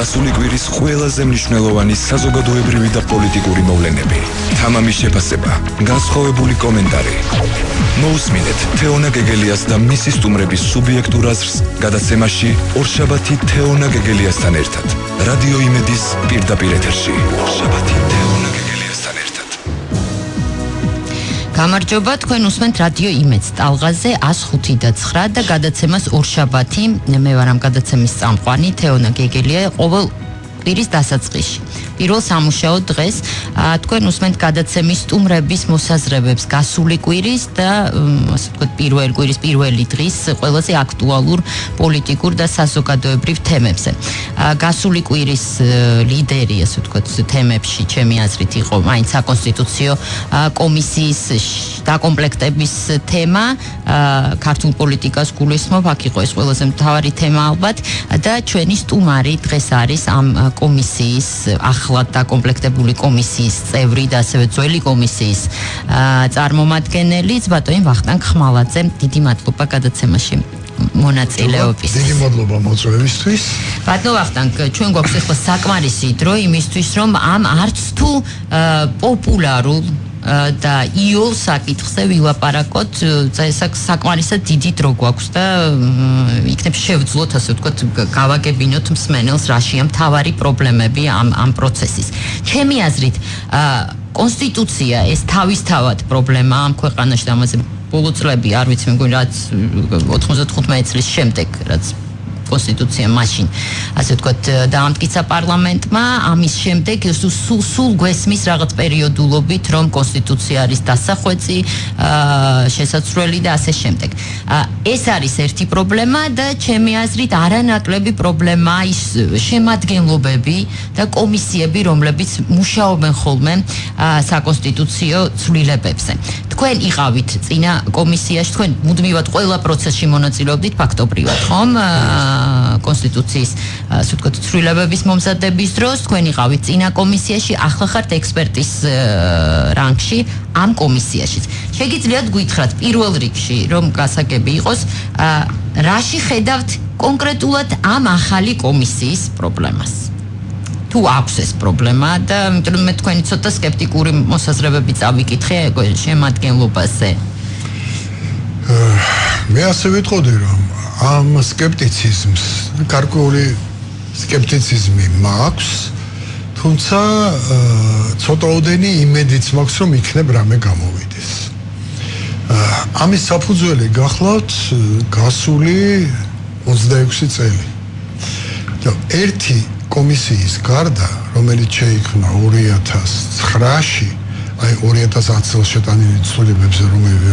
გასული კვირის ყველაზე მნიშვნელოვანი საზოგადოებრივი და პოლიტიკური მოვლენები. თამამის შეფასება, განსხვავებული კომენტარი. მოусმინეთ თეონა გეგელიას და მისი სტუმრების სუბიექტურ აზრს გადაცემაში ორშაბათი თეონა გეგელიასთან ერთად. რადიო იმედის პირდაპირ ეთერში. ორშაბათი თეონა გეგელიასთან ერთად. გამარჯობა, თქვენ უსმენთ რადიო იმედს ტალღაზე 105.9 და გადაცემას ორშაბათი. მე ვარ ამ გადაცემის წამყვანი თეონა გეგელია ყოველ კვირის დასაწყისში. პირველ სამუშაო დღეს თქვენ უსმენთ გადაცემის სტუმრების მოსაზრებებს გასული კვირის და ასე ვთქვათ პირველ კვირის პირველი დღის ყველაზე აქტუალურ პოლიტიკურ და საზოგადოებრივ თემებზე. გასული კვირის ლიდერი ასე ვთქვათ თემებში ჩემი აზრით იყო მაინც საკონსტიტუციო კომისიის დაკომპლექტების თემა, ქართულ პოლიტიკას გულისხმობ, აქ იყო ეს ყველაზე მთავარი თემა ალბათ და ჩვენი სტუმარი დღეს არის ამ კომისიის ახლად დაკომპლექტებული კომისიის წევრი და ასევე ძველი კომისიის წარმომადგენელი ბატონი ვახტანგ ხმალაძე. დიდი მადლობა გადაცემაში მონაწილეობის. დიდი მადლობა მოწვევისთვის. ბატონო ვახტანგ, ჩვენ გვაქვს ახლა საკმარისი დრო იმისთვის, რომ ამ არც თუ პოპულარულ და იოლ საკითხზე ვილაპარაკოთ, საკმარისად დიდი დრო გვაქვს და იქნებ შევძლოთ ასე ვთქვათ, გავაგებინოთ მსმენელს რაშია მთავარი პრობლემები ამ პროცესის. ჩემი აზრით, კონსტიტუცია ეს თავისთავად პრობლემაა ამ ქვეყანაში და ამაზე ბოლო წლები არ ვიცი, მე მგონი რაც 95 წლის შემდეგ, რაც კონსტიტუცია მაშინ ასე ვთქვათ დაამტკიცა პარლამენტმა, ამის შემდეგ სულ გვესმის რაღაც პერიოდულობით, რომ კონსტიტუცია არის დასახვეწი, შესაძლებელი და ასე შემდეგ. ეს არის ერთი პრობლემა და ჩემი აზრით არანაკლები პრობლემაა ის შემადგენლობები და კომისიები, რომლებიც მუშაობენ ხოლმე საკონსტიტუციო ცვლილებებზე. თქვენ იყავით წინა კომისიაში, თქვენ მუდმივად ყველა პროცესში მონაწილეობდით ფაქტობრივად, ხომ? კონსტიტუციის ასე ვთქვათ ცვლილებების მომზადების დროს თქვენ იყავით წინა კომისიაში, ახლა ხართ ექსპერტის რანგში ამ კომისიაში. შეგიძლიათ გითხრათ პირველ რიგში, რომ გასაგები იყოს, რაში ხედავთ კონკრეტულად ამ ახალი კომისიის პრობლემას? თუ აქვს ეს პრობლემა და იმიტომ მე თქვენი ცოტა სკეპტიკური მოსაზრებები წავიკითხე შემადგენლობაზე. მე ასე ვიტყოდი, რომ ამ სკეპტიციზმს, გარკვეული სკეპტიციზმი მაქვს, თუმცა ცოტაოდენი იმედიც მაქვს, რომ იქნებ რამე გამოვიდეს. ამის საფუძველი გახლავთ გასული 26 წელი. ერთი კომისიის გარდა, რომელიც შეიქმნა 2009-ში, აი 2010 წელს შეტანილი ცვლილებებზე,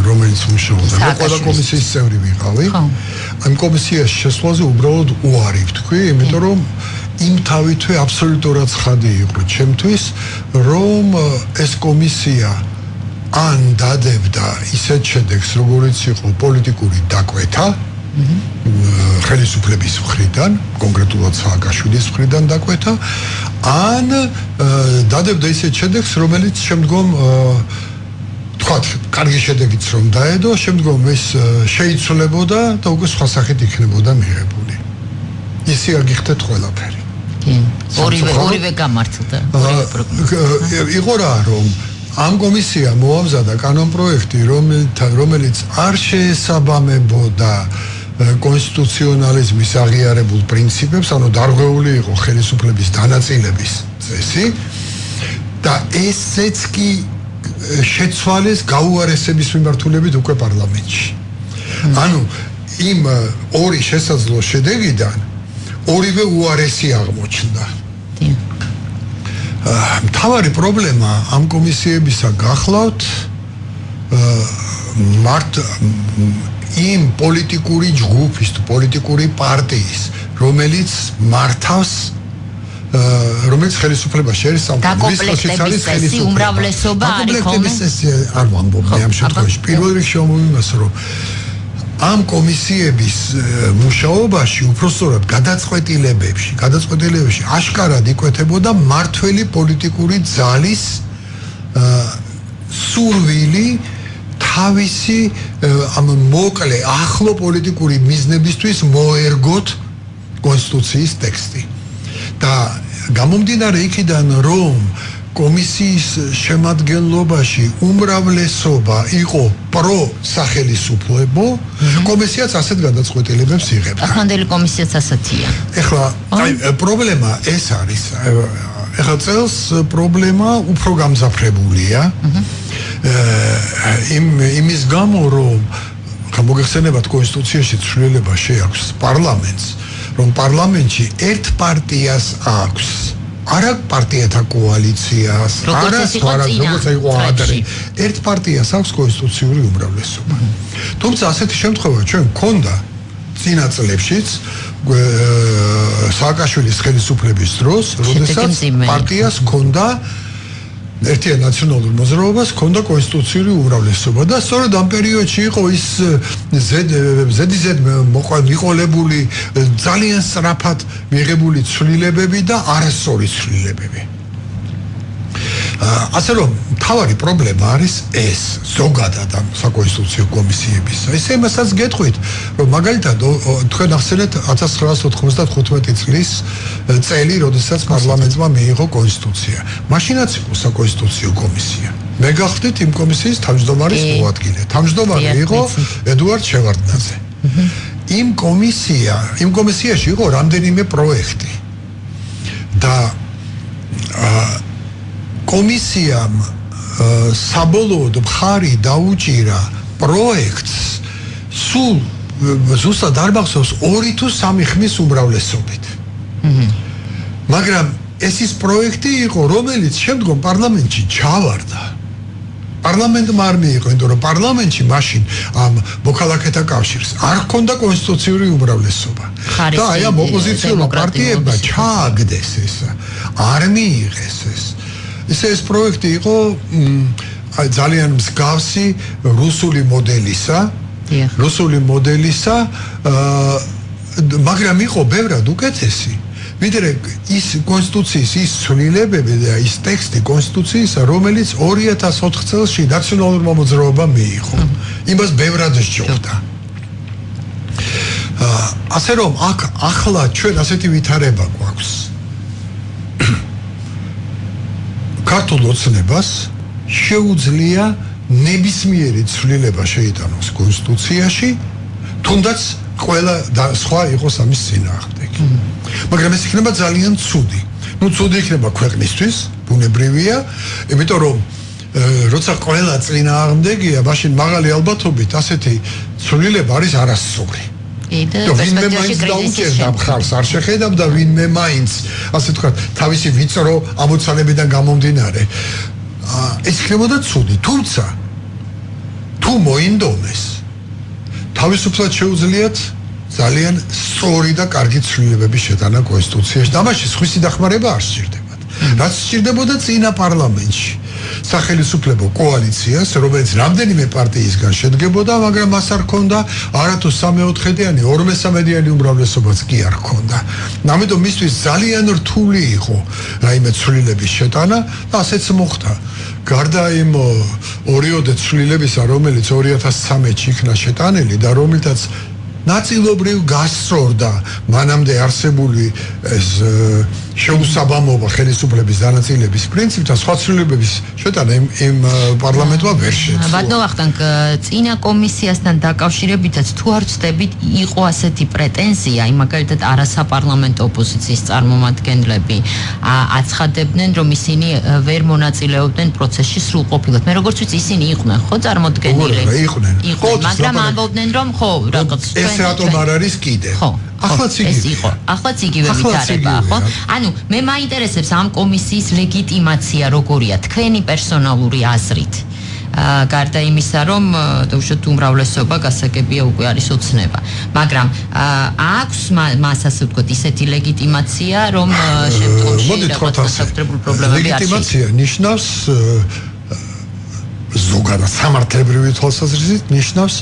რომელიც მუშაობდა, მე ყველა კომისიის წევრი ვიყავი. ამ კომისიაში შესვლაზე უბრალოდ უარი ვთქვი, იმიტომ რომ იმ თავითვე აბსოლუტურად ცხადი იყო ჩემთვის, რომ ეს კომისია ან დადებდა ისეთ შედეგს, როგორიც იყო პოლიტიკური დაკვეთა, ხელისუფლების მხრიდან, კონკრეტულად სააკაშვილის მხრიდან დაკვეთა, ან დადებდა ისეთ შედეგს, რომელიც შემდგომ თქვათ, კარგი შედეგიც რომ დაედო, შემდგომ ეს შეიცვლებოდა და უკვე სხვა სახით იქნებოდა მიღებული. ისე არ გიხდეთ ყველაფერი. ორივე გამართლდა. იყო რა, რომ ამ კომისია მოამზადა კანონპროექტი, რომელიც არ შეესაბამებოდა კონსტიტუციონალიზმის აღიარებულ პრინციპებს, ანუ დარღვეული იყო ხელისუფლების დანაწილების წესი და ესეც კი შეცვალეს გაუარესების მიმართულებით უკვე პარლამენტში. ანუ იმ ორი შესაძლო შედეგიდან ორივე უარესი აღმოჩნდა. მთავარი პრობლემა ამ კომისიებისა გახლავთ იმ პოლიტიკური ჯგუფის, პოლიტიკური პარტიის, რომელიც მართავს, რომელიც ხელისუფლებაში არის დაკომპლექტების წესი უმრავლესობა არის ხოლმე. არ ვამბობ მე ამ შემთხვევაში. პირველ რიგში ვამბობ იმას, რომ ამ კომისიების მუშაობაში უпростоრად გადაწყვეტილებებში აშკარად იკვეთებოდა მართველი პოლიტიკური ძალის სურვილი თავისი ამ მოკლე ახლო პოლიტიკური მიზნებისთვის მოერგოთ კონსტიტუციის ტექსტი. და გამომდინარე იქიდან რომ კომისიის შემადგენლობაში უმრავლესობა იყო პრო-სახელისუფლებო, კომისიაც ასეთ გადაწყვეტილებებს იღებდა. ახლანდელი კომისიაც ასეთია. ეხლა პრობლემა ეს არის. ეხლა წელს პრობლემა უფრო გამძაფრებულია. იმის გამო რომ მოგეხსენებათ კონსტიტუციაში ცვლილება შეაქვს პარლამენტს, რომ პარლამენტში ერთ პარტიას აქვს არა პარტიათა კოალიციას, როგორც იყო ადრე. ერთ პარტიას აქვს კონსტიტუციური უმრავლესობა. თუმცა ასეთი შემთხვევა ჩვენ გქონდა წინა წლებშიც სააკაშვილის ხელისუფლების დროს, როდესაც პარტიას ჰქონდა ერთიან ნაციონალურ მოძრაობას ჰქონდა კონსტიტუციური უმრავლესობა და სწორედ ამ პერიოდში იყო ის ზედიზედ მიყოლებული ძალიან სწრაფად მიღებული ცვლილებები და არასწორი ცვლილებები. ასე რომ მთავარი პრობლემა არის ეს ზოგადად ამ საკონსტიტუციო კომისიების. ესე იმასაც გეტყვით, რომ მაგალითად თქვენ ახსენეთ 1995 წლის წელი, როდესაც პარლამენტმა მიიღო კონსტიტუცია. მაშინაც იყო საკონსტიტუციო კომისია. მე გახდით იმ კომისიის თავმჯდომარის მოადგილე. თავმჯდომარე იყო ედუარდ შევარდნაძე. იმ კომისიაში იყო რამდენიმე პროექტი. და კომისიამ საბოლოოდ მხარი დაუჭირა პროექტს სულ ზუსტად არ მახსოვს 2 თუ 3 ხმის უმრავლესობით. მაგრამ ეს ის პროექტი იყო, რომელიც შემდგომ პარლამენტში ჩავარდა. პარლამენტმა არ მიიღო, იმიტომ რომ პარლამენტში მაშინ ამ მოქალაქეთა კავშირს არ ჰქონდა კონსტიტუციური უმრავლესობა. და აი ამ ოპოზიციურმა პარტიებმა ჩააგდეს ეს, არ მიიღეს ეს. ეს პროექტი იყო ძალიან მსგავსი რუსული მოდელისა, მაგრამ იყო ბევრად უკეთესი. ვიდრე ის კონსტიტუციის ის ცვლილებები და ის ტექსტი კონსტიტუციისა, რომელიც 2004 წელს ნაციონალურმა მოძრაობამ მიიღო. იმას ბევრად სჯობდა. ასე რომ აქ ახლა ჩვენ ასეთი ვითარება გვაქვს. ქართულ ოცნებას შეუძლია ნებისმიერი ცვლილება შეიტანოს კონსტიტუციაში, თუნდაც ყველა სხვა იყოს ამის წინააღმდეგი. მაგრამ ეს იქნება ძალიან ცუდი. ცუდი იქნება ქვეყნისთვის, ბუნებრივია, იმიტომ რომ როცა ყველა წინააღმდეგია, მაშინ მაღალი ალბათობით ასეთი ცვლილება არის არასწორი. და ვინმე მაინც დაუჭერდა მხარს არ შეხედავდა ვინმე მაინც ასე ვთქვათ თავისი ვიწრო ამოცანებიდან გამომდინარე ეს იქნებოდა ცუდი თუმცა თუ მოინდომეს თავისუფლად შეუძლიათ ძალიან სწორი და კარგი ცვლილებების შეტანა კონსტიტუციაში და მაშინ სხვისი დახმარება არ სჭირდებათ რაც სჭირდებოდა წინა პარლამენტში სახელმწიფო კოალიციას, რომელიც რამდენიმე პარტიისგან შედგებოდა, მაგრამ მას არ ჰქონდა არათუ 3/4-იანი, 2/3-იანი უმრავლესობაც კი არ ჰქონდა. ამიტომ მისთვის ძალიან რთული იყო რაიმე ცვლილების შეტანა და ასეც მოხდა. გარდა იმ ორიოდე ცვლილებისა, რომელიც 2013-ში იქნა შეტანილი და რომელთაც ნაწილობრივ გასწორდა მანამდე არსებული ეს შეუსაბამობა ხელისუფლების დანაწილების პრინციპი და სხვა ცვლილებების შეტანა იმ პარლამენტმა ვერ შეძლო. ბატონო ვახტანგ, წინა კომისიასთან დაკავშირებითაც თუ არ ვცდებით, იყო ასეთი პრეტენზია, იმ მაგალითად არასაპარლამენტო ოპოზიციის წარმომადგენლები აცხადებდნენ, რომ ისინი ვერ მონაწილეობდნენ პროცესში სრულყოფილად. მე როგორც ვიცი, ისინი იყვნენ, ხო, წარმოდგენილი? იყვნენ. მაგრამ ამბობდნენ, რომ ხო, რაღაც ეს რატომ არ არის კიდე? ხო. ახლაც იგივე ვითარებაა, ხო? ანუ მე მაინტერესებს ამ კომისიის ლეგიტიმაცია როგორია თქვენი პერსონალური აზრით. გარდა იმისა, რომ უშუალოდ უმრავლესობა გასაგებია უკვე არის ოცნება. მაგრამ აქვს მას ასე ვთქვათ ისეთი ლეგიტიმაცია, რომ შემდგომში რაღაც საკუთრებულ პრობლემები არ შეიქმნება. ლეგიტიმაცია ნიშნავს ზოგადად სამართლებრივი თვალსაზრისით ნიშნავს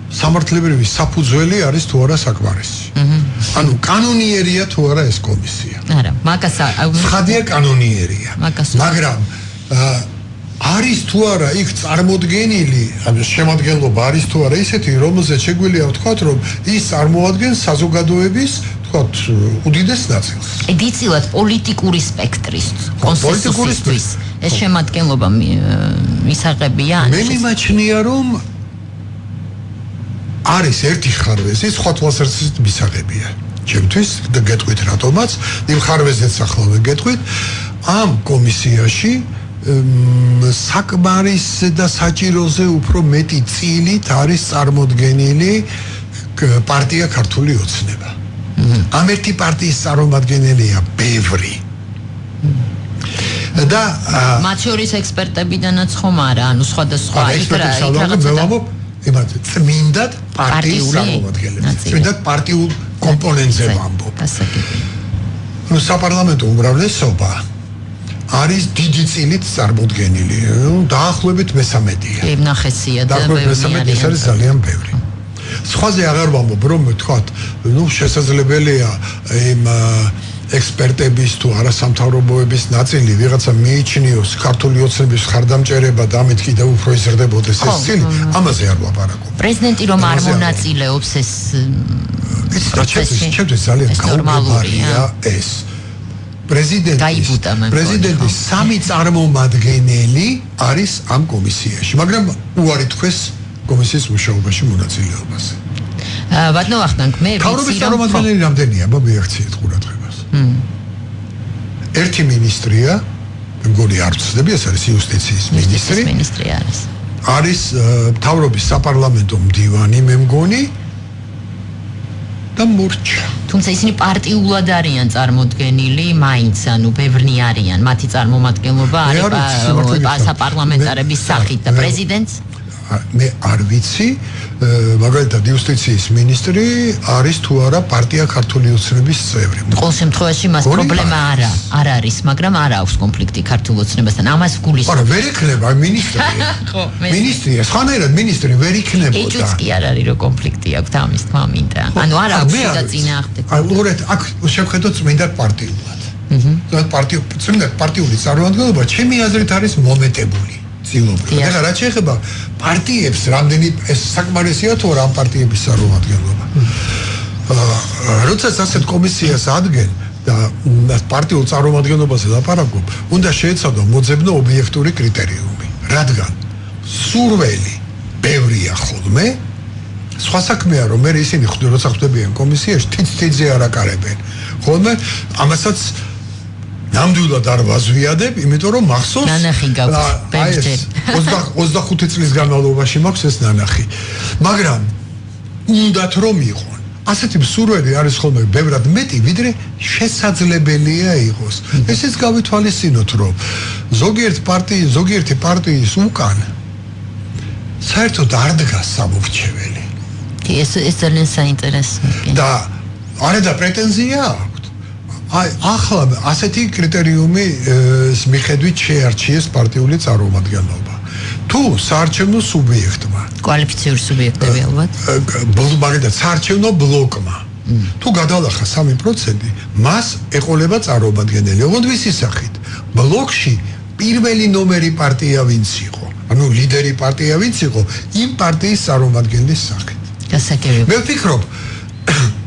სამართლებრივი საფუძველი არის თუ არა საკმარისი. ანუ კანონიერია თუ არა ეს კომისია. არა, მაგას ხადია კანონიერია. მაგრამ არის თუ არა იქ წარმოდგენილი, ანუ შემადგენლობა არის თუ არა ისეთი, რომელზეც შეგვიძლია ვთქვათ, რომ ის წარმოადგენს საზოგადოების ვთქვათ, უდიდეს ნაწილს. დიცილად პოლიტიკური სპექტრის კონსენსუსისთვის ეს შემადგენლობა მისაღებია. მე მიმაჩნია, რომ არის ერთი ხარვეზი, სხვა თვალსაზრისით მისაღებია. ჩემთვის და გეტყვით რატომაც, იმ ხარვეზეც ახლა ვეგეტყვით, ამ კომისიაში საკმარისზე და საჭიროზე უფრო მეტი წილით არის წარმოდგენილი პარტია ქართული ოცნება. ამ ერთი პარტიის წარმომადგენელია ბევრი. და მათ შორის ექსპერტებიდანაც ხომ არა, ანუ სხვადასხვა იმათ წმინდად პარტიის წარმომადგენლები. წმინდად პარტიულ კომპონენტზე ვამბობ. ნუ საპარლამენტო უმრავლესობა არის დიდი წილით წარმოდგენილი. დაახლოებით მესამედია. კი, ნახესია და მესამედი არის ძალიან ბევრი. სხვაზე აღარ ვამბობ, რომ თქვათ, ნუ შესაძლებელია იმ ექსპერტების თუ არასამთავრობოების ნაწილი ვიღაცა მიიჩნიოს ქართული ოცნების ხარდამჭერება და ამით კიდევ უფრო იზრდებოდეს ეს წილი, ამაზე არ ლაპარაკობ. პრეზიდენტი რომ არ მონაწილეობს ეს ჩემთვის ძალიან გაუგებრია ეს. პრეზიდენტის სამი წარმომადგენელი არის ამ კომისიაში, მაგრამ უარი თქვეს კომისიის მუშაობაში მონაწილეობაზე. ბატონო ვახტანგ, მე ვიცი რომ თავრობის წარმომადგენელი რამდენია, მიაღწიეთ ყურადღებას. ერთი მინისტრია, მგონი არ ვცდები, ეს არის იუსტიციის მინისტრი არის. არის თავრობის საპარლამენტო მდივანი, მე მგონი და მურჩა. თუმცა ისინი პარტიულად არიან წარმოდგენილი, მაინც ანუ ბევრნი არიან, მათი წარმომადგენლობა არის საპარლამენტარების სახით და პრეზიდენტს მე არ ვიცი, მაგალითად იუსტიციის მინისტრი არის თუ არა პარტია ქართული ოცნების წევრი. ყოველ შემთხვევაში მას პრობლემა არ არის, მაგრამ არ აქვს კონფლიქტი ქართულ ოცნებასთან. ამას გულისხმობ. არა, ვერ იქნება მინისტრია. მინისტრია, ხანერად მინისტრი ვერ იქნებოდა. ეჭვიც კი არ არის, რომ კონფლიქტი აქვს ამის თქმა მინდა. ანუ არ აქვს და წინააღმდეგ. უბრალოდ აქ შევხედოთ წმინდა პარტიულად. წმინდა პარტიული წარმომადგენლობა ჩემი აზრით არის მომეტებული. ეხლა რაც შეეხება პარტიებს, რამდენი ეს საკმარისია თუ არა ამ პარტიების წარმომადგენლობა. როდესაც ასეთ კომისიას ადგენ და პარტიულ წარმომადგენლობაზე ლაპარაკობ, უნდა შეეცადო მოძებნო ობიექტური კრიტერიუმი, რადგან სურველი ბევრია ხოლმე, სხვა საქმეა რომ მე ისინი როცა ხვდებიან კომისიაში, თითზე არ აკარებენ. ხოლმე ამასაც ნამდვილად არ ვაზვიადებ, იმიტომ რომ მახსოვს ნანახი გაქვს ბენჯერ 25 წლის განმავლობაში მაქვს ეს ნანახი. მაგრამ უნდათ რომ იყონ. ასეთი მსურველი არის ხოლმე ბევრად მეტი, ვიდრე შესაძლებელია იყოს. ესეც გავითვალისწინოთ, რომ ზოგიერთი პარტიის უკან საერთოდ არ დგას სამორჩეველი. ეს ძალიან საინტერესოა. და არა პრეტენზია აქვს. ახლა ასეთი კრიტერიუმის მიხედვით შეარჩიეს პარტიული წარმომადგენლობა. თუ საარჩევნო სუბიექტმა, კვალიფიციური სუბიექტები ალბათ. მაგალითად საარჩევნო ბლოკმა, თუ გადალახა 3%, მას ეყოლება წარმომადგენელი. ოღონდ ვისი სახით? ბლოკში პირველი ნომერი პარტია ვინც იყო, ანუ ლიდერი პარტია ვინც იყო, იმ პარტიის წარმომადგენლის სახით. გასაგებია. მე ვფიქრობ,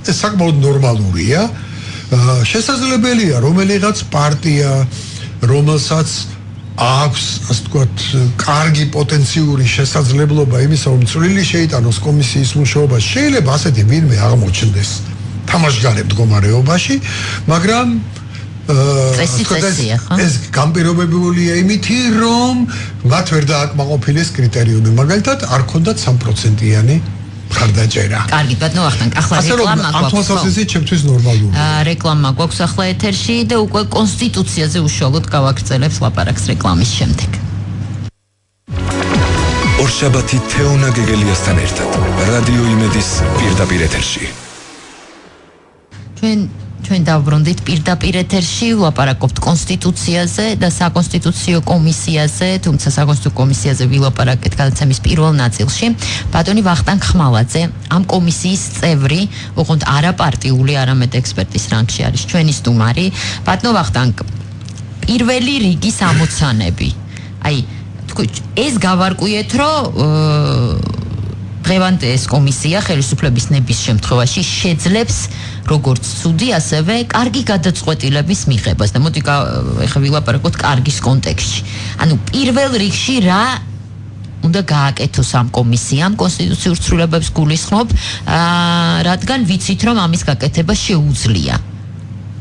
ეს საკმაოდ ნორმალურია. შესაძლებელია რომელიღაც პარტია, რომელსაც აქვს, ასე ვთქვათ, კარგი პოტენციური შესაძლებლობა იმისა, რომ წვლილი შეიტანოს კომისიის მუშაობაში, შეიძლება ასეთი ვინმე აღმოჩნდეს თამაშგარე მდგომარეობაში, მაგრამ ეს განპირობებულია იმითი, რომ მათ ვერ დააკმაყოფილეს კრიტერიუმი, მაგალითად არ ქონდათ 3%-იანი ხარდაჭერა. კარგი, ბატონო ვახტანგ, ახლა რეკლამა გვაქვს. ამ თვალსაზრისით ჩემთვის ნორმალურია. რეკლამა გვაქვს ახლა ეთერში და უკვე კონსტიტუციაზე უშუალოდ გავაგრძელებს ლაპარაკს რეკლამის შემდეგ. ორშაბათი თეონა გეგელიასთან ერთად რადიო იმედის პირდაპირ ეთერში. ჩვენ დავბრუნდით პირდაპირ ეთერში, ვლაპარაკობთ კონსტიტუციაზე და საკონსტიტუციო კომისიაზე, თუმცა საკონსტიტუციო კომისიაზე ვილაპარაკეთ გადაცემის პირველ ნაწილში. ბატონი ვახტანგ ხმალაძე, ამ კომისიის წევრი, ოღონდ არაპარტიული, არამედ ექსპერტის რანგში არის ჩვენი სტუმარი. ბატონო ვახტანგ, პირველი რიგის ამოცანები. აი, ეს გავარკვიეთ, რომ დღევანდ ეს კომისია ხელისუფლების ნების შემთხვევაში შეძლებს როგორც ცუდი, ასევე კარგი გადაწყვეტილების მიღებას და მოდი ეხლა ვილაპარაკოთ კარგის კონტექსტში. ანუ პირველ რიგში რა უნდა გააკეთოს ამ კომისიამ კონსტიტუციურ ცვლილებებს გულისხმობ, რადგან ვიცით რომ ამის გაკეთება შეუძლია.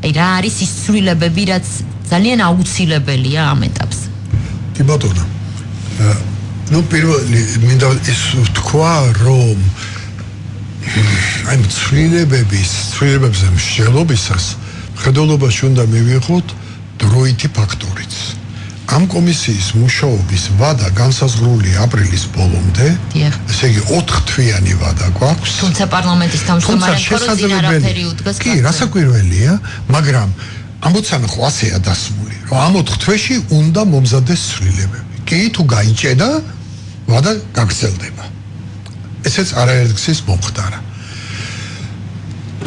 აი რა არის ის ცვლილებები, რაც ძალიან აუცილებელია ამ ეტაპზე. კი ბატონო. ნუ პირველი მინდა ის თქვა რომ აი ცვლილებებზე მსჯელობისას მხედველობაში უნდა მივიღოთ დროითი ფაქტორიც. ამ კომისიის მუშაობის ვადა განსაზღვრული აპრილის ბოლომდე, ესე იგი 4 თვიანი ვადა გვაქვს. თუმცა პარლამენტის თავმჯდომარემ ხორცინ არაფერი უდგას. კი, რასაკვირველია, მაგრამ ამბოცანა ხო ასეა დასმული, რომ ამ 4 თვეში უნდა მომზადდეს ცვლილებები. კი, თუ გაიჭედა, ვადა გაგრძელდება. ესეც არაერთგზის მომხდარა.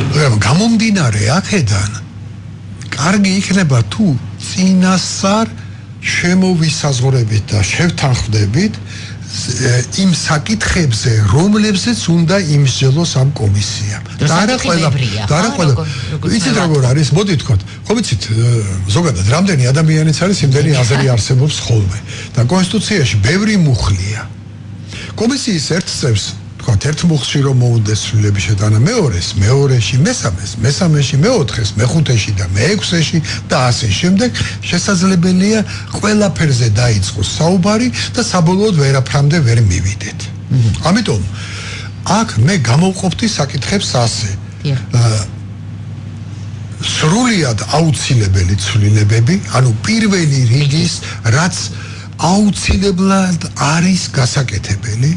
მაგრამ გამომდინარე აქედან, კარგი იქნება თუ წინასწარ შემოვისაზღვრებით და შევთანხმდებით იმ საკითხებზე, რომლებზეც უნდა იმსჯელოს ამ კომისიამ. და არა ყველა. იცით როგორ არის? მოდი ვთქვათ, ხო ვიცით, ზოგადად რამდენი ადამიანიც არის, იმდენი აზრი არსებობს ხოლმე. და კონსტიტუციაში ბევრი მუხლია. კომისიის ერთ წევს თქვათ ერთ მუხლში რომ მოუნდეს ცვლილების შეტანა, მეორეში, მესამეში, მეოთხეს, მეხუთეში და მეექვსეში და ასე შემდეგ შესაძლებელია ყველაფერზე დაიწყოს საუბარი და საბოლოოდ ვერაფრამდე ვერ მივიდეთ. ამიტომ აქ მე გამოვყოფდი საკითხებს ასე. სრულიად აუცილებელი ცვლილებები, ანუ პირველი რიგის, რაც აუცილებლად არის გასაკეთებელი,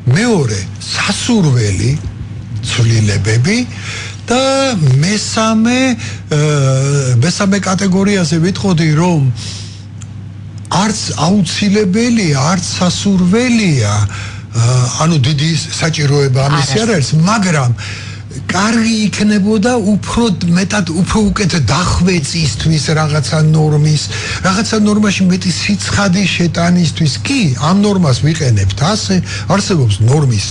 მეორე სასურველი ცვლილებები და მესამე კატეგორიაზე ვიტყოდი რომ არც აუცილებელი, არც სასურველია, ანუ დიდი საჭიროება ამისი არ არის, მაგრამ კარგი იქნებოდა უფრო მეტად, უფრო უკეთ დახვეწისთვის რაღაცა ნორმაში მეტი სიცხადის შეტანისთვის. კი, ამ ნორმას ვიყენებთ ასე, არსებობს ნორმის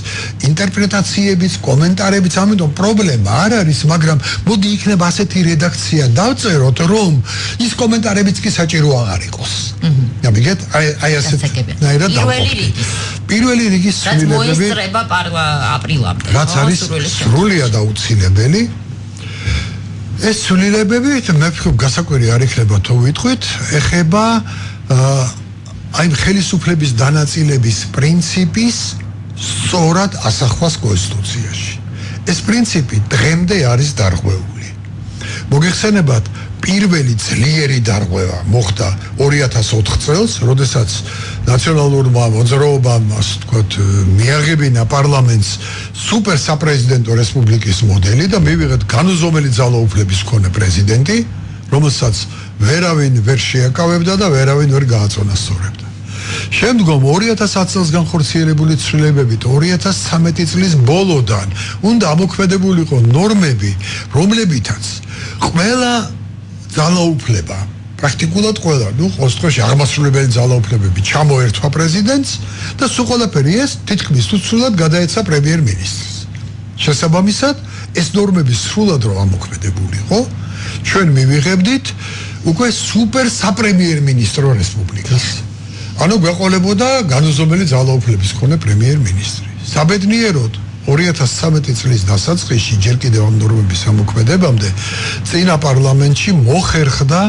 ინტერპრეტაციებიც, კომენტარებიც, ამიტომ პრობლემა არ არის, მაგრამ მოდი იქნება ასეთი რედაქცია დავწეროთ, რომ ის კომენტარებიც კი საჭირო აღარ იყოს. ამიგეთ, აი ასეთ ნაირად დავყოფთ. პირველი რიგის ცვლილებები, რაც მოესწრება აპრილამდე, რაც არის სრულიად აუცილებელი. ეს ცვლილებები, მე ვფიქრობ, გასაკვირი არ იქნება თუ ვიტყვით, ეხება აი ხელისუფლების დანაწილების პრინციპის სწორად ასახვას კონსტიტუციაში. ეს პრინციპი დღემდე არის დარღვეული. მოგეხსენებათ, პირველი ძლიერი დარღვევა მოხდა 2004 წელს, როდესაც ნაციონალურმა მოძრაობამ, ასე ვთქვათ, მიაღებინა პარლამენტს სუპერ საპრეზიდენტო რესპუბლიკის მოდელი და მივიღეთ განუზომელი ძალაუფლების მქონე პრეზიდენტი, რომელსაც ვერავინ ვერ შეაკავებდა და ვერავინ ვერ გააწონასწორებდა. შემდგომ 2010 წელს განხორციელებული ცვლილებებით 2013 წლის ბოლოდან უნდა ამოქმედებულიყო ნორმები, რომლებითაც ყველა ძალაუფლება, პრაქტიკულად ყველა, ყოველდღიურში აღმასრულებელი ძალაუფლებები ჩამოერთვა პრეზიდენტს და სულ ყველაფერი ეს თითქმის სრულად გადაეცა პრემიერ-მინისტრს. შესაბამისად, ეს ნორმები სრულად რომ ამოქმედებულიყო, ჩვენ მივიღებდით უკვე სუპერ საპრემიერ-მინისტრო რესპუბლიკას. ანუ გვეყოლებოდა განუზომელი ძალაუფლების მქონე პრემიერ-მინისტრი. საბედნიეროდ 2013 წლის დასაწყისში ჯერ კიდევ ამ ნორმების ამოქმედებამდე წინა პარლამენტში მოხერხდა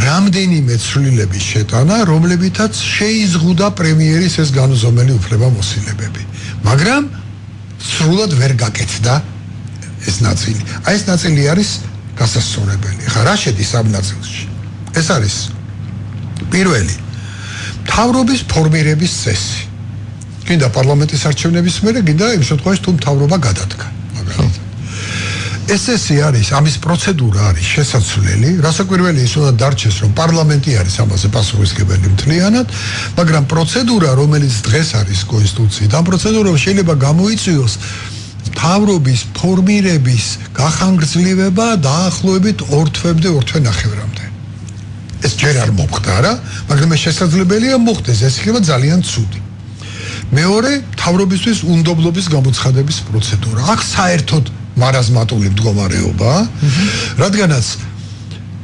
რამდენიმე ცვლილების შეტანა, რომლებითაც შეიზღუდა პრემიერის ეს განუზომელი უფლებამოსილებები. მაგრამ სრულად ვერ გაკეთდა ეს ნაწილი. აი ეს ნაწილი არის გასასწორებელი. ხა რა შედის ამ ნაწილში? ეს არის პირველი მთავრობის ფორმირების წესი. გინდა პარლამენტის არჩევნების მერე, გინდა იმ შემთხვევაში თუ მთავრობა გადადგა. ეს წესი არის, ამის პროცედურა არის შესაძლებელი, რასაკვირველი ის უნდა დარჩეს, რომ პარლამენტი არის ამაზე პასუხისმგებელი მთლიანად, მაგრამ პროცედურა, რომელიც დღეს არის კონსტიტუციით, ამ პროცედურამ შეიძლება გამოიწვიოს მთავრობის ფორმირების გახანგრძლივება დაახლოებით 2 თვემდე, 2 თვე ნახევრამდე. ეს ჯერ არ მომხდარა, მაგრამ ეს შესაძლებელია მოხდეს, ეს იქნება ძალიან ცუდი. მეორე მთავრობისთვის უნდობლობის გამოცხადების პროცედურა. აქ საერთოდ მარაზმატული მდგომარეობაა, რადგანაც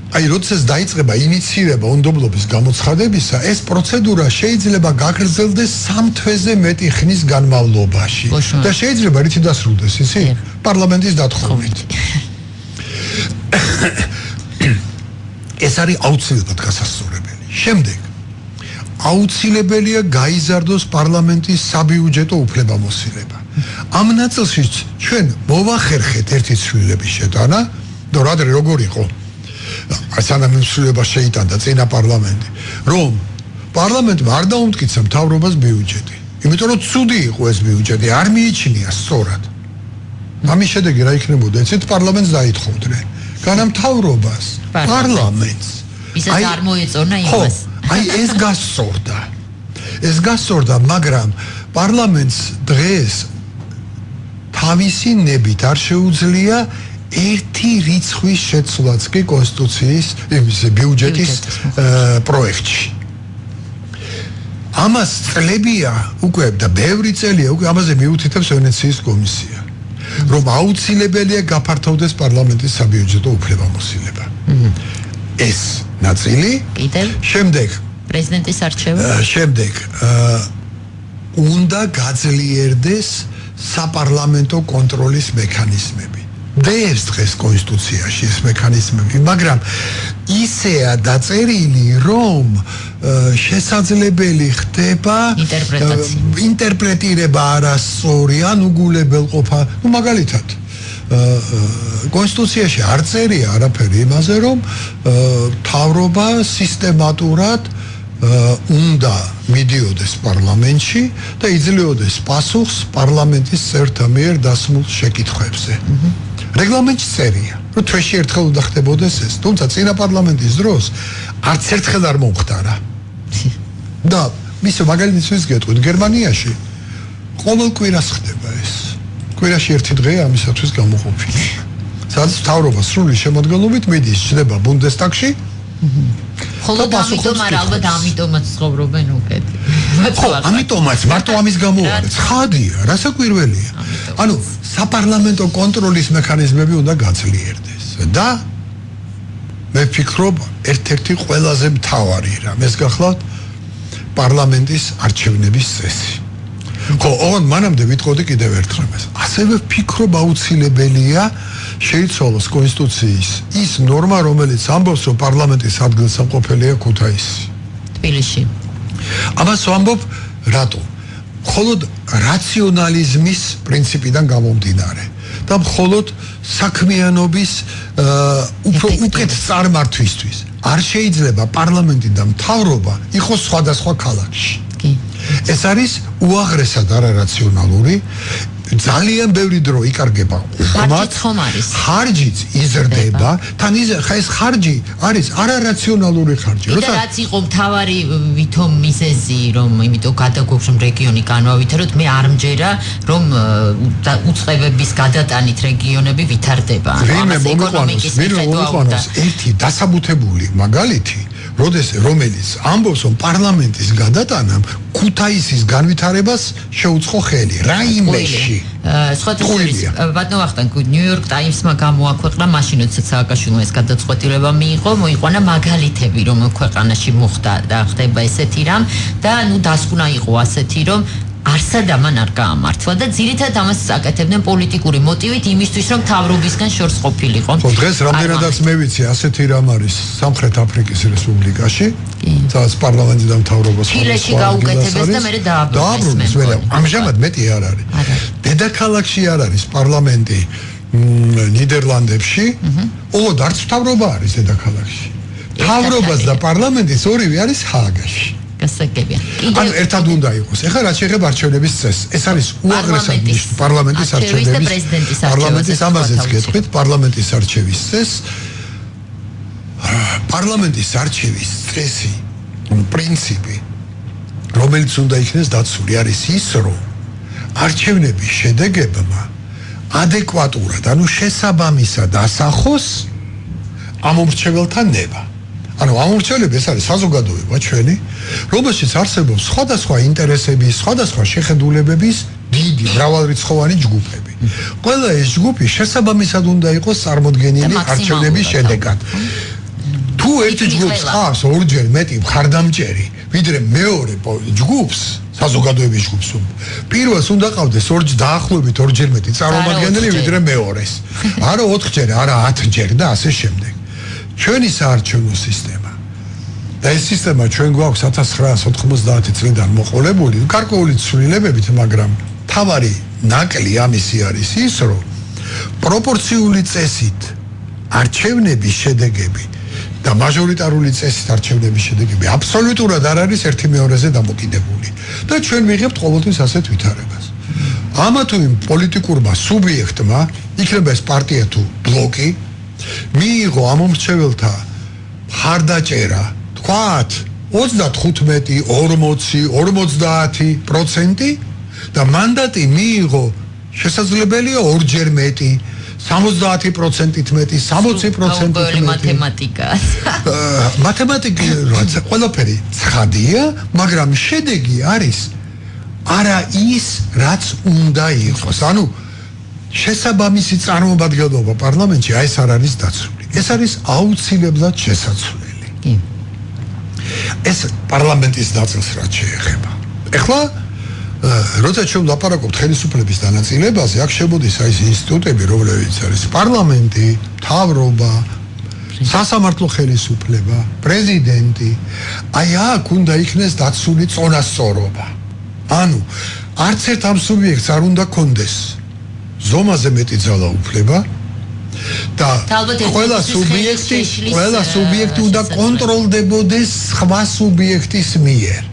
აი როდესაც დაიწყება ინიციირება უნდობლობის გამოცხადებისა, ეს პროცედურა შეიძლება გაგრძელდეს 3 თვეზე მეტი ხნის განმავლობაში და შეიძლება რითი დასრულდეს ისი? პარლამენტის დათხოვნით. ეს არის აუცილებლად გასასწორებელი. შემდეგ აუცილებელია გაიზარდოს პარლამენტის საბიუჯეტო უფლებამოსილება. ამ ნაწილშიც ჩვენ მოვახერხეთ ერთი ცვლილების შეტანა, და როგორ იყო? სანამ ცვლილება შეიტანდა წინა პარლამენტი, რომ პარლამენტმა არ დაუმტკიცა მთავრობას ბიუჯეტი. იმიტომ რომ ცუდი იყო ეს ბიუჯეტი, არ მიიჩნია სწორად. ამის შედეგი რა იქნებოდა? ეცეთ პარლამენტს დაითხოვდნენ. განამთავრობას პარლამენტს. ისაც არ მოეწონა იმას. აი ეს გასწორდა, მაგრამ პარლამენტს დღეს თავისი ნებით არ შეუძლია ერთი რიცხვის შეცვლაც კი კონსტიტუციის ბიუჯეტის პროექტში. ამას წლებია უკვე და ბევრი წელია უკვე ამაზე მიუთითებს ვენეციის კომისია, რომ აუცილებელია გაფართოვდეს პარლამენტის საბიუჯეტო უფლებამოსილება. ეს ნაწილი. შემდეგ პრეზიდენტის არჩევა. შემდეგ უნდა გაძლიერდეს საპარლამენტო კონტროლის მექანიზმები. დევს დღეს კონსტიტუციაში ეს მექანიზმები, მაგრამ ისეა დაწერილი, რომ შესაძლებელი ხდება ინტერპრეტირება არასწორი, ან უგულებელყოფა. მაგალითად კონსტიტუციაში არ წერია არაფერი იმაზე, რომ მთავრობა სისტემატურად უნდა მიდიოდეს პარლამენტში და იძლეოდეს პასუხს პარლამენტის წევრთა მიერ დასმულ შეკითხვებზე. რეგლამენტში წერია, რომ თვეში ერთხელ უნდა ხდებოდეს ეს, თუმცა წინა პარლამენტის დროს არც ერთხელ არ მომხდარა. და მისო მაგალითისთვის გეტყვით, გერმანიაში ყოველ კვირას ხდება ეს. კვირაში ერთი დღეა ამისათვის გამოყოფილი. სადაც მთავრობა სრული შემოდგენობით მიდის, ჩნდება ბუნდესტაგში. ხოლო ალბათ ამიტომაც ცხოვრობენ უკეთ. ამიტომაც მარტო ამის გამო არის. ხადია, რასაკვირველია. ანუ საპარლამენტო კონტროლის მექანიზმები უნდა გაძლიერდეს და მე ვფიქრობ, ერთ-ერთი ყველაზე მთავარი რამ ეს გახლავთ პარლამენტის არჩევნების წესი. ხო, ოღონდ მანამდე ვიტყოდი კიდევ ერთ რამეს. ასევე ვფიქრობ აუცილებელია შეიცვალოს კონსტიტუციის ის ნორმა, რომელიც ამბობს, რომ პარლამენტის ადგილსამყოფელია ქუთაისი. თბილისში. ამას ვამბობ, რატო? მხოლოდ რაციონალიზმის პრინციპიდან გამომდინარე და მხოლოდ საქმიანობის უფრო უკეთ წარმართვისთვის არ შეიძლება პარლამენტი და მთავრობა იყოს სხვადასხვა ქალაქში. ეს არის უაღრესად არარაციონალური. ძალიან ბევრი დრო იკარგება უხმად, ხარჯიც იზრდება, თან ეს ხარჯი არის არარაციონალური ხარჯი. როცა რაც იყო მთავარი ვითომ მიზეზი, რომ იმიტომ გადაგვაქვს რომ რეგიონი განვავითაროთ, მე არ მჯერა რომ უწყებების გადატანით რეგიონები ვითარდება. ამას ეკონომიკის მიხედვით ერთი დასაბუთებული მაგალითი, რომელიც ამბობს, რომ პარლამენტის გადატანამ ქუთაისის განვითარებას შეუწყო ხელი რაიმეში. სხვათაშორის ბატონო ვახტანგ ნიუ-იორკ ტაიმსმა გამოაქვეყნა მაშინ როდესაც სააკაშვილმა ეს გადაწყვეტილება მიიღო, მოიყვანა მაგალითები რომ ქვეყანაში მოხდა და ხდება ესეთი რამ და ნუ დასკვნა იყო ასეთი რომ არსად ამან არ გაამართლა და ძირითადად ამას აკეთებდნენ პოლიტიკური მოტივით იმისთვის რომ თავრობისგან შორს ყოფილიყო. ხო, დღეს რამდენადაც მე ვიცი ასეთი რამ არის სამხრეთ აფრიკის რესპუბლიკაში, სადაც პარლამენტი და მთავრობა ჩილეში გაუკეთებეს და მე დააბრუნეს. ამჟამად მეტი არ არის. დედაქალაქში არ არის პარლამენტი ნიდერლანდებში, ოღონდ არც მთავრობა არის დედაქალაქში. მთავრობას და პარლამენტის ორივე არის ჰააგაში. გასაგებია. ანუ ერთად უნდა იყოს. ეხლა რაც შეეხება არჩევნების წესს, ეს არის უაღრესად პარლამენტის არჩევნების და პრეზიდენტის პარლამენტის ამაზეც გეტყვით, პარლამენტის არჩევის წესს. პარლამენტის არჩევის წესი, პრინციპი, რომელიც უნდა იქნეს დაცული, არის ის, რომ არჩევნების შედეგებმა ადეკვატურად, ანუ შესაბამისად ასახოს ამომრჩეველთა ნება. ანუ ამორჩეულები ეს არის საზოგადოება ჩვენი, რომელშიც არსებობს სხვადასხვა ინტერესების, სხვადასხვა შეხედულებების დიდი მრავალრიცხოვანი ჯგუფები. ყველა ეს ჯგუფი შესაბამისად უნდა იყოს წარმოდგენილი არჩევნების შედეგად. თუ ერთ ჯგუფს ყავს ორჯერ მეტი მხარდამჭერი, ვიდრე მეორე ჯგუფს, საზოგადოების ჯგუფს, პირველს უნდა ყავდეს დაახლოებით ორჯერ მეტი წარმომადგენელი, ვიდრე მეორეს. არა 4ჯერ, არა 10ჯერ და ასე შემდეგ. ჩვენი საარჩევნო სისტემა და ეს სისტემა ჩვენ გვაქვს 1990 წლიდან მოყოლებული, გარკვეული ცვლილებებით, მაგრამ თავარი ნაკლი ამისი არის ის, რომ პროპორციული წესით არჩევნების შედეგები და მაჟორიტარული წესით არჩევნების შედეგები აბსოლუტურად არ არის ერთი მეორეზე დამოკიდებული და ჩვენ ვიღებთ ყოველთვის ასეთ ვითარებას. ამა თუ იმ პოლიტიკურმა სუბიექტმა, იქნება ეს პარტია თუ ბლოკი, მიიღო ამომრჩეველთა მხარდაჭერა, თქვათ 35, 40, 50% და მანდატი მიიღო შესაძლებელია ორჯერ მეტი, 70%-ით მეტი, 60%-ით მეტი. მათემატიკა. მათემატიკა ყველაფერი ცხადია, მაგრამ შედეგი არის არა ის, რაც უნდა იყოს. ანუ შესაბამისი წარმომადგენლობა პარლამენტში ეს არ არის დაცული. ეს არის აუცილებლად შესაძლებელი. ეს პარლამენტის ნაწილს რაც შეეხება. ეხლა როცა ჩვენ ლაპარაკობთ ხელისუფლების დანაწილებაზე, აქ შემოდის ეს ინსტიტუტები, რომლებიც არის პარლამენტი, მთავრობა, სასამართლო ხელისუფლება, პრეზიდენტი. აი აქ უნდა იქნეს დაცული წონასწორობა. ანუ არც ერთ ამ სუბიექტს არ უნდა კონდეს ზომაზე მეტი ძალაუფლება და ყველა სუბიექტი უნდა კონტროლდებოდეს სხვა სუბიექტის მიერ.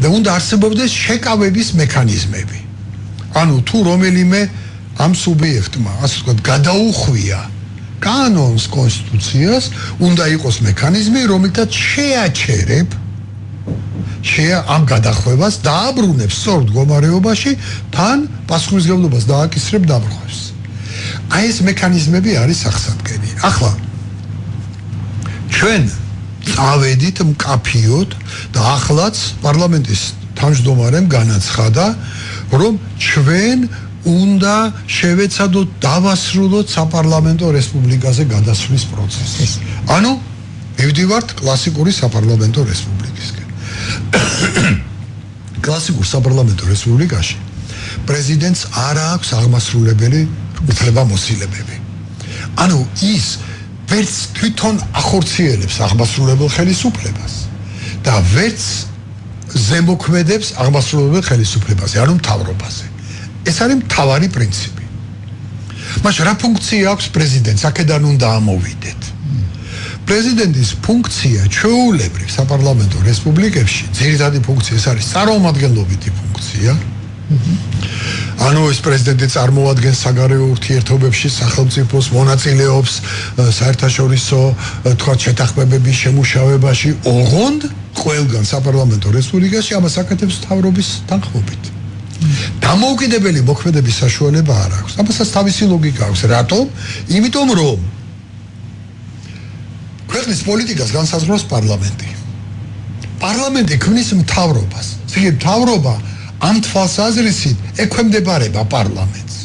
და უნდა არსებობდეს შეკავების მექანიზმები. ანუ თუ რომელიმე ამ სუბიექტმა, ასე ვთქვათ, გადაუხვია კანონს, კონსტიტუციას, უნდა იყოს მექანიზმი, რომელთაც შეაჩერებ ამ გადახვევას, დააბრუნებს სწორ მდგომარეობაში, თან პასუხისმგებლობას დააკისრებ დამრხვევს. აი ეს მექანიზმები არის აღსადგენი. ახლა ჩვენ წავედით მკაფიოდ და ახლაც პარლამენტის თავმჯდომარემ განაცხადა, რომ ჩვენ უნდა შევეცადოთ დავასრულოთ საპარლამენტო რესპუბლიკაზე გადასვლის პროცესი. ანუ მივდივართ კლასიკური საპარლამენტო რესპუბლიკისკენ. კლასიკურ საპარლამენტო რესპუბლიკაში პრეზიდენტს არ აქვს აღმასრულებელი უფლებამოსილებები. ანუ ის ვერც თვითონ ახორციელებს აღმასრულებელ ხელისუფლებას და ვერც ზემოქმედებს აღმასრულებელ ხელისუფლებაზე, ანუ მთავრობაზე. ეს არის მთავარი პრინციპი. მაშინ რა ფუნქცია აქვს პრეზიდენტს? აქედან უნდა ამოვიდეთ. პრეზიდენტის ფუნქცია ჩვეულებრივ საპარლამენტო რესპუბლიკებში, ძირითადი ფუნქცია ეს არის წარმომადგენლობითი ფუნქცია. ანუ ეს პრეზიდენტი წარმოადგენს საგარეო ურთიერთობებში სახელმწიფოს, მონაწილეობს საერთაშორისო თქვათ შეთანხმებების შემუშავებაში, ოღონდ ყველგან საპარლამენტო რესპუბლიკაში ამას აკეთებს მთავრობის თანხმობით. დამოუკიდებელი მოქმედების საშუალება არ აქვს. ამასაც თავისი ლოგიკა აქვს. რატომ? იმიტომ რომ ქვეყნის პოლიტიკას განსაზღვრავს პარლამენტი. პარლამენტი ქმნის მთავრობას. იგი მთავრობა ამ თვალსაზრისით ექვემდებარება პარლამენტს.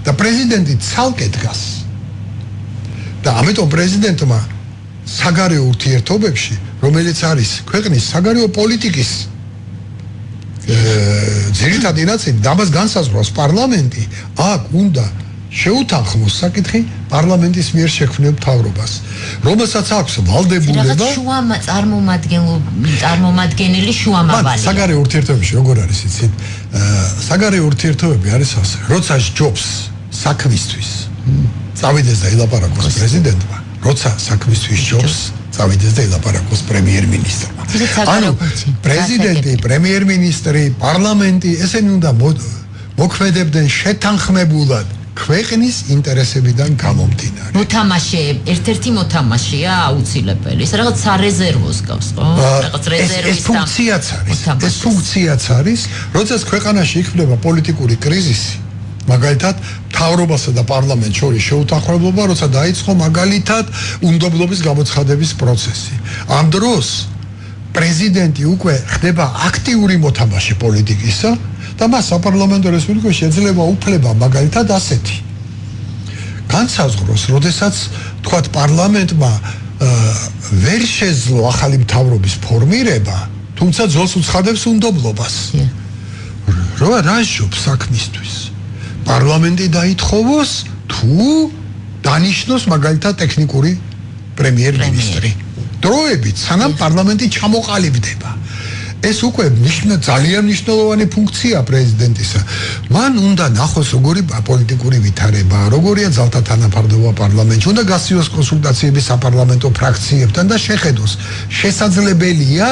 და პრეზიდენტი ცალკე დგას. და ამიტომ პრეზიდენტმა საგარეო ურთიერთობებში, რომელიც არის ქვეყნის საგარეო პოლიტიკის ძირითადი ნაწილი, ამას განსაზღვრავს პარლამენტი, აქ უნდა შეუთანხმოს საკითხი პარლამენტის მიერ შექმნილ მთავრობას, რომელსაც აქვს ვალდებულება წარმომადგენელი შუამავალი. საგარეო ურთიერთობებში როგორ არის იცით? საგარეო ურთიერთობები არის ასე, როცა ჯობს საქმისთვის, წავიდეს და ელაპარაკოს პრეზიდენტმა, როცა საქმისთვის ჯობს, წავიდეს და ელაპარაკოს პრემიერ-მინისტრმა. ანუ პრეზიდენტი, პრემიერ-მინისტრი, პარლამენტი, ესენი უნდა მოქმედებდნენ შეთანხმებულად ქვეყნის ინტერესებიდან გამომდინარე. ერთ-ერთი მოთამაშეა აუცილებელი. ეს რაღაც სარეზერვოს გავს, ხო? რაღაც რეზერვის ეს ფუნქციაც არის, როდესაც ქვეყანაში იქნება პოლიტიკური კრიზისი, მაგალითად მთავრობასა და პარლამენტს შორის შეუთანხმებლობა, როცა დაიწყო მაგალითად უნდობლობის გამოცხადების პროცესი. ამ დროს პრეზიდენტი უკვე ხდება აქტიური მოთამაშე პოლიტიკისა და მას საპარლამენტო რესპუბლიკაში ეძლევა უფლება მაგალითად ასეთი. განსაზღვროს, როდესაც თქვათ პარლამენტმა ვერ შეძლო ახალი მთავრობის ფორმირება, თუმცა ძოლს უცხადებს უნდობლობას. რა ჟობს საქმისთვის? პარლამენტი დაითხოვოს თუ დანიშნოს მაგალითად ტექნიკური პრემიერ-მინისტრი. დროებით სანამ პარლამენტი ჩამოყალიბდება. ეს უკვე ძალიან მნიშვნელოვანი ფუნქცია პრეზიდენტისა. მან უნდა ნახოს როგორი პოლიტიკური ვითარება, როგორია ძალთა თანაფარდობა პარლამენტში, უნდა გასციოს კონსულტაციები საპარლამენტო ფრაქციებთან და შეხედოს შესაძლებელია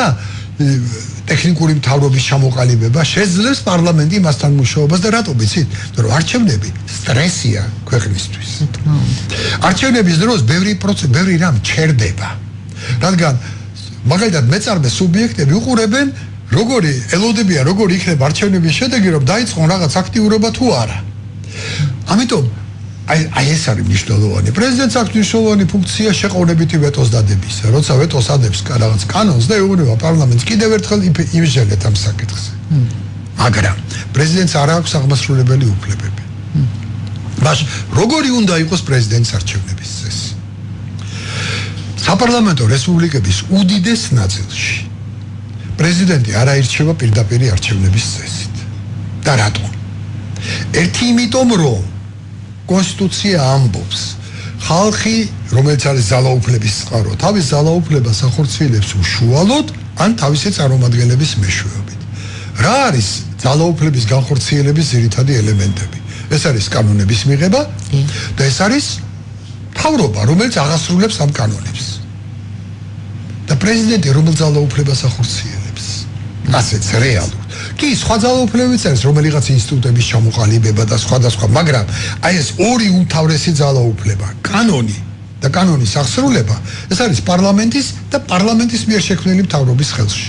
ტექნიკური მთავრობის ჩამოყალიბება, შეძლებს პარლამენტი მასთან მუშაობას და რატო ვიცით? რომ არჩევნები სტრესია ქვეყნისთვის. არჩევნების დროს ბევრი რამ ჩერდება. რადგან მაგალითად მეწარმე სუბიექტები უყურებენ elოდებიან როგორი იქნება არჩევნების შედეგი, რომ დაიწყონ რაღაც აქტიურობა თუ არა. ამიტომ აი ეს არის მნიშვნელოვანი. პრეზიდენტს აქვს მნიშვნელოვანი ფუნქცია შეყოვნებითი ვეტოს დადებისა. როცა ვეტოს ადებს რაღაც კანონს და ეუბნება პარლამენტს კიდევ ერთხელ იმჟელეთ ამ საკითხს. მაგრამ პრეზიდენტს არ აქვს აღმასრულებელი უფლებები. მაშინ როგორი უნდა იყოს პრეზიდენტის არჩევნების წესი? საპარლამენტო რესპუბლიკების უდიდეს ნაწილში პრეზიდენტი არ აირჩევა პირდაპირ არჩევნების წესით. და რატო? ერთი იმიტომ რომ კონსტიტუცია ამბობს, ხალხი, რომელიც არის ძალაუფლების წყარო, თავის ძალაუფლებას ახორციელებს უშუალოდ ან თავისი წარმომადგენლების მეშვეობით. რა არის ძალაუფლების განხორციელების ძირითადი ელემენტები? ეს არის კანონების მიღება და ეს არის მთავრობა, რომელიც აღასრულებს ამ კანონებს. და პრეზიდენტი რომელ ძალაუფლებას ახორციელებს? ასეც რეალურად. კი, სხვა ძალაუფლებებიც არის, რომელიღაც ინსტიტუტების ჩამოყალიბება და სხვადასხვა, მაგრამ აი ეს ორი უმთავრესი ძალაუფლება, კანონი და კანონის აღსრულება, ეს არის პარლამენტის და პარლამენტის მიერ შექმნილი მთავრობის ხელში.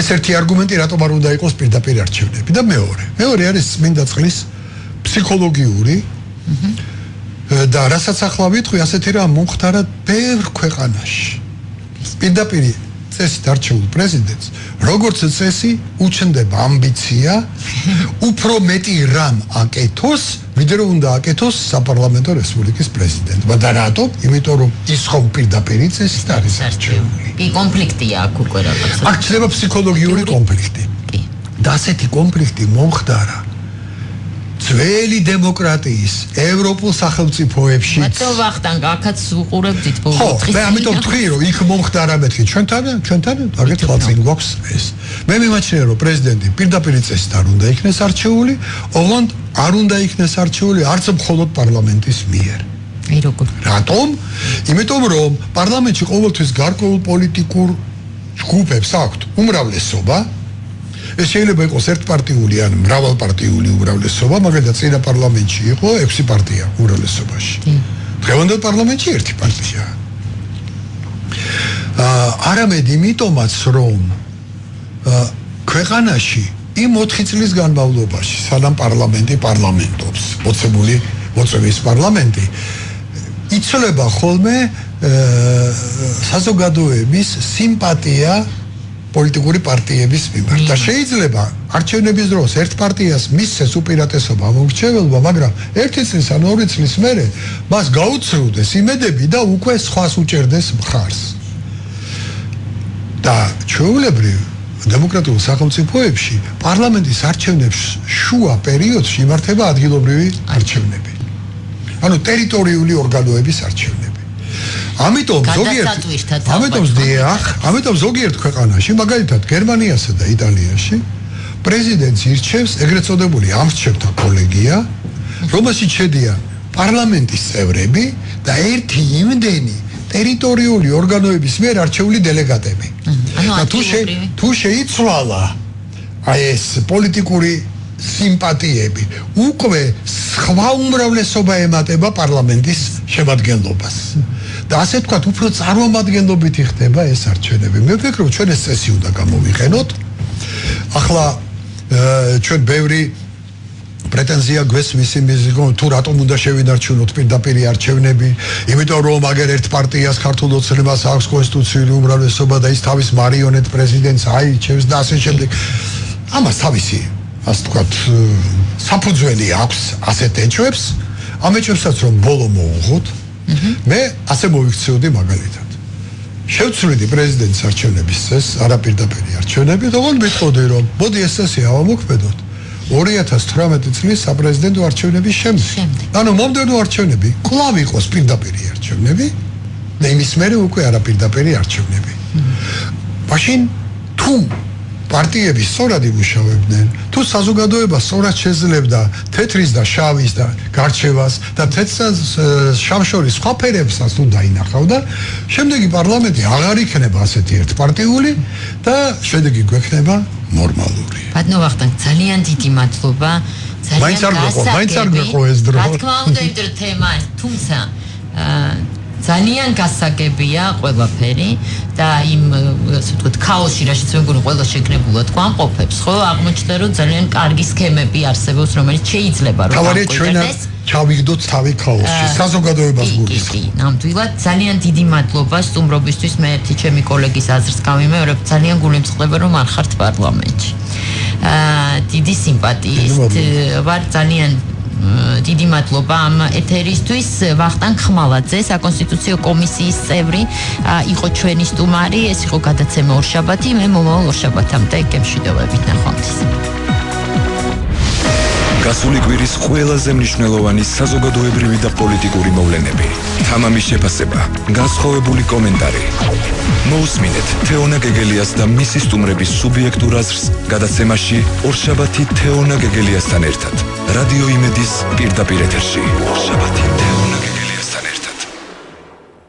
ეს ერთი არგუმენტი, რატომ არ უნდა იყოს პირდაპირ არჩევნები და მეორე არის წმინდა წყლის ფსიქოლოგიური და რასაც ახლა ვიტყვი, ასეთი რამ მომხდარა ბევრ ქვეყანაში. პირდაპირ წესით არჩეულ პრეზიდენტს, როგორც წესი, უჩნდება ამბიცია, უფრო მეტი რამ აკეთოს, ვიდრე რომ უნდა აკეთოს საპარლამენტო რესპუბლიკის პრეზიდენტმა. და რატო? იმიტომ რომ ის ხომ პირდაპირ წესით არის არჩეული. კი, კონფლიქტია აქ უკვე რაღაცა. აქ ჩნდება ფსიქოლოგიური კონფლიქტი. და ასეთი კონფლიქტი მომხდარა ძველი დემოკრატიის ევროპულ სახელმწიფოებში. მათო ვახტანგ აქაც უყურებდით ბოლო დღეს. მე ამიტომ თქვი რომ იქ მომხდარა მეთქი ჩვენთან აგეთქვა წინ გვაქვს ეს. მე მიმაჩნია რომ პრეზიდენტი პირდაპირ წესით არ უნდა იქნეს არჩეული, ოღონდ არ უნდა იქნეს არჩეული არც მხოლოდ პარლამენტის მიერ. აი როგორ? რატომ? იმიტომ რომ პარლამენტში ყოველთვის გარკვეულ პოლიტიკურ ჯგუფებს აქვთ უმრავლესობა. ეს შეიძლება იყოს ერთპარტიული ან მრავალპარტიული უმრავლესობა, მაგალითად წინა პარლამენტში იყო 6 პარტია უმრავლესობაში. დღევანდელ პარლამენტში ერთი პარტია. არამედ იმიტომაც რომ ქვეყანაში იმ 4 წლის განმავლობაში, სანამ პარლამენტი პარლამენტობს, მოწვევის პარლამენტი, იცვლება ხოლმე საზოგადოების სიმპათია პოლიტიკური პარტიების მიმართ. და შეიძლება არჩევნების დროს ერთ პარტიას მისცეს უპირატესობა ამორჩეველობა, მაგრამ 1 წლის ან 2 წლის მერე მას გაუცრუდეს იმედები და უკვე სხვას უჭერდეს მხარს. და ჩვეულებრივ დემოკრატიულ სახელმწიფოებში პარლამენტის არჩევნებს შუა პერიოდში იმართება ადგილობრივი არჩევნები. ანუ ტერიტორიული ორგანოების არჩევნები. ამიტომ ზოგიერთ ქვეყანაში, მაგალითად გერმანიასა და იტალიაში, პრეზიდენტს ირჩევს ეგრეთ წოდებული ამრჩევთა კოლეგია, რომელშიც შედიან პარლამენტის წევრები და ერთი იმდენი ტერიტორიული ორგანოების მიერ არჩეული დელეგატები. თუ შეიცვალა აი ეს პოლიტიკური სიმპათიები, უკვე სხვა უმრავლესობა ემატება პარლამენტის შემადგენლობას. და ასე ვთქვათ, უფრო წარმომადგენლობითი ხდება ეს არჩევნები. მე ვფიქრობ, ჩვენ ეს წესი უნდა გამოვიყენოთ. ახლა ჩვენ ბევრი პრეტენზია გვესმის იმის თუ რატომ უნდა შევინარჩუნოთ პირდაპირი არჩევნები, იმიტომ რომ აგერ ერთ პარტიას ქართულ ოცნებას აქვს კონსტიტუციური უმრავლესობა და ის თავის მარიონეტ პრეზიდენტს აირჩევს და ასე შემდეგ. ამას თავისი, ასე ვთქვათ, საფუძველი აქვს ასეთ ეჭვებს, ამ ეჭვებსაც რომ ბოლო მოუღოთ, მე ასე მოვიქცეოდი მაგალითად. შევცვლიდი პრეზიდენტის არჩევნების წესს, არაპირდაპირი არჩევნები, თქო მეთქოდი რომ მოდი ეს წესი ავამოქმედოთ 2018 წლის საპრეზიდენტო არჩევნების შემდეგ. ანუ მომდევნო არჩევნები კვლავ იყოს პირდაპირი არჩევნები და იმის მერე უკვე არაპირდაპირი არჩევნები. მაშინ თუ პარტიები სწორად იმუშავებდნენ, თუ საზოგადოება სწორად შეძლებდა თეთრის და შავის და გარჩევას და თეთრს შავშორის სხვა ფერებსაც თუ დაინახავდა, შემდეგი პარლამენტი აღარ იქნება ასეთი ერთპარტიული და შედეგი გვექნება ნორმალური. ბატონო ვახტანგ, ძალიან დიდი მადლობა. მაინც არ გვეყო ეს დრო. რა თქმა უნდა, იმიტომ რომ თემა, თუმცა ძალიან გასაგებია ყველაფერი და იმ ასე ვთქვათ ქაოსში, რაშიც მე მგონი ყველა შეგნებულად გვამყოფებს, ხო? აღმოჩნდა რომ ძალიან კარგი სქემები არსებობს, რომელიც შეიძლება რომ გავაკეთდეს. ჩავიგდოთ თავი ქაოსში, საზოგადოებას გულის. კი, ნამდვილად ძალიან დიდი მადლობა სტუმრობისთვის. მე ერთი ჩემი კოლეგის აზრს გამიმეორებ, ძალიან გულიმწყდება რომ არ ხართ პარლამენტში. დიდი სიმპათიის ვარ ძალიან დიდი მადლობა ამ ეთერისთვის. ვახტანგ ხმალაძე, საკონსტიტუციო კომისიის წევრი, იყო ჩვენი სტუმარი. ეს იყო გადაცემა ორშაბათი. მე მომავალ ორშაბათამდე გემშვიდობებით ნახვამდის. გასული კვირის ყველაზე მნიშვნელოვანი საზოგადოებრივი და პოლიტიკური მოვლენები, თამამის შეფასება, განსხვავებული კომენტარი. მოусმინეთ თეონა გეგელიას და მისი სტუმრების სუბიექტურ აზრს გადაცემაში ორშაბათი თეონა გეგელიასთან ერთად. რადიო იმედის პირდაპირ ეთერში. ორშაბათი თეონა